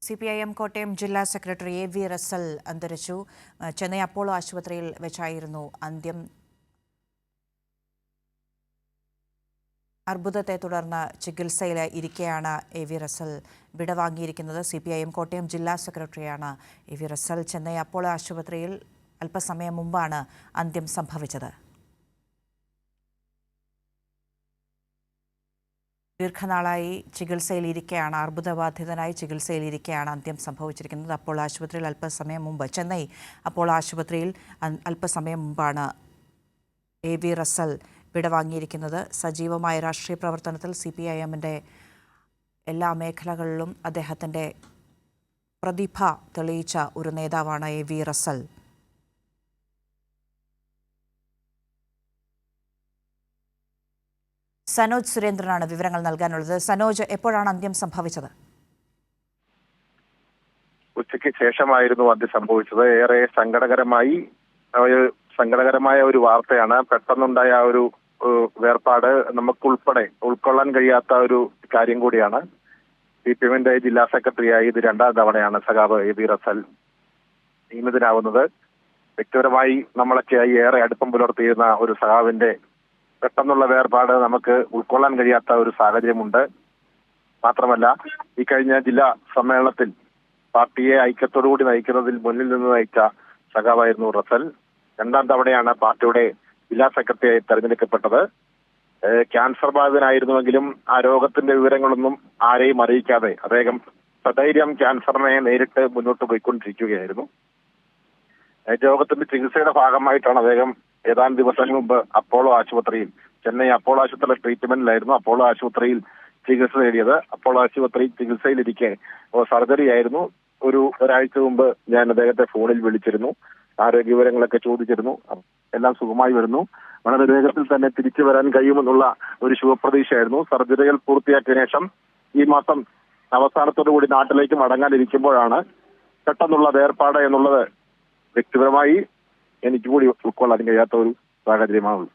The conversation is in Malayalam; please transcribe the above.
CPIM കോട്ടയം ജില്ലാ സെക്രട്ടറി AV റസൽ അന്തരിച്ചു. ചെന്നൈ അപ്പോളോ ആശുപത്രിയിൽ വെച്ചായിരുന്നു അന്ത്യം. അർബുദത്തെ തുടർന്ന് ചികിത്സയിൽ ഇരിക്കെയാണ് AV റസൽ വിടവാങ്ങിയിരിക്കുന്നത്. CPIM കോട്ടയം ജില്ലാ സെക്രട്ടറിയാണ് AV റസൽ. ചെന്നൈ അപ്പോളോ ആശുപത്രിയിൽ അല്പസമയം മുമ്പാണ് അന്ത്യം സംഭവിച്ചത്. ദീർഘനാളായി ചികിത്സയിലിരിക്കെയാണ്, അർബുദബാധിതനായി ചികിത്സയിലിരിക്കെയാണ് അന്ത്യം സംഭവിച്ചിരിക്കുന്നത്. അപ്പോളോ ആശുപത്രിയിൽ അല്പസമയം മുമ്പ്, ചെന്നൈ അപ്പോളോ ആശുപത്രിയിൽ അല്പസമയം മുമ്പാണ് AV റസൽ വിടവാങ്ങിയിരിക്കുന്നത്. സജീവമായ രാഷ്ട്രീയ പ്രവർത്തനത്തിൽ CPIMന്റെ എല്ലാ മേഖലകളിലും അദ്ദേഹത്തിൻ്റെ പ്രതിഭ തെളിയിച്ച ഒരു നേതാവാണ് AV റസൽ. സനോജ് സുരേന്ദ്രനാണ് വിവരങ്ങൾ നൽകാനുള്ളത്. സനോജ്, എപ്പോഴാണ് അന്ത്യം സംഭവിച്ചത്? ഉച്ചയ്ക്ക് ശേഷമായിരുന്നു അന്ത്യം സംഭവിച്ചത്. ഏറെ സങ്കടകരമായ ഒരു വാർത്തയാണ്. പെട്ടെന്നുണ്ടായ ഒരു വേർപാട് നമുക്കുൾപ്പെടെ ഉൾക്കൊള്ളാൻ കഴിയാത്ത ഒരു കാര്യം കൂടിയാണ്. CPIMന്റെ ജില്ലാ സെക്രട്ടറിയായി ഇത് രണ്ടാം തവണയാണ് സഖാവ് AV റസൽ നിയമിതനാവുന്നത്. വ്യക്തിപരമായി നമ്മളൊക്കെയായി ഏറെ അടുപ്പം പുലർത്തിയിരുന്ന ഒരു സഖാവിന്റെ പെട്ടെന്നുള്ള വേർപാട് നമുക്ക് ഉൾക്കൊള്ളാൻ കഴിയാത്ത ഒരു സാഹചര്യമുണ്ട്. മാത്രമല്ല, ഈ കഴിഞ്ഞ ജില്ലാ സമ്മേളനത്തിൽ പാർട്ടിയെ ഐക്യത്തോടുകൂടി നയിക്കുന്നതിൽ മുന്നിൽ നിന്ന് നയിച്ച സഖാവായിരുന്നു റസൽ. രണ്ടാം തവണയാണ് പാർട്ടിയുടെ ജില്ലാ സെക്രട്ടറിയായി തെരഞ്ഞെടുക്കപ്പെട്ടത്. ക്യാൻസർ ബാധിതനായിരുന്നുവെങ്കിലും ആ രോഗത്തിന്റെ വിവരങ്ങളൊന്നും ആരെയും അറിയിക്കാതെ അദ്ദേഹം സധൈര്യം ക്യാൻസറിനെ നേരിട്ട് മുന്നോട്ട് പോയിക്കൊണ്ടിരിക്കുകയായിരുന്നു. രോഗത്തിന്റെ ചികിത്സയുടെ ഭാഗമായിട്ടാണ് അദ്ദേഹം ഏതാനും ദിവസങ്ങൾ മുമ്പ് ചെന്നൈ അപ്പോളോ ആശുപത്രിയിലെ ട്രീറ്റ്മെന്റിലായിരുന്നു. അപ്പോളോ ആശുപത്രിയിൽ ചികിത്സ നേടിയത്. അപ്പോളോ ആശുപത്രി ചികിത്സയിലിരിക്കെ സർജറി ആയിരുന്നു. ഒരാഴ്ച മുമ്പ് ഞാൻ അദ്ദേഹത്തെ ഫോണിൽ വിളിച്ചിരുന്നു. ആരോഗ്യ വിവരങ്ങളൊക്കെ ചോദിച്ചിരുന്നു. എല്ലാം സുഖമായി വരുന്നു, വളരെ വേഗത്തിൽ തന്നെ തിരിച്ചു വരാൻ കഴിയുമെന്നുള്ള ഒരു ശുഭപ്രതീക്ഷയായിരുന്നു. സർജറികൾ പൂർത്തിയാക്കിയ ശേഷം ഈ മാസം അവസാനത്തോടുകൂടി നാട്ടിലേക്ക് മടങ്ങാനിരിക്കുമ്പോഴാണ് പെട്ടെന്നുള്ള വേർപാട് എന്നുള്ളത് വ്യക്തിപരമായി എനിക്ക് കൂടി ഉൾക്കൊള്ളാൻ കഴിയാത്ത ഒരു സാഹചര്യമാണുള്ളത്.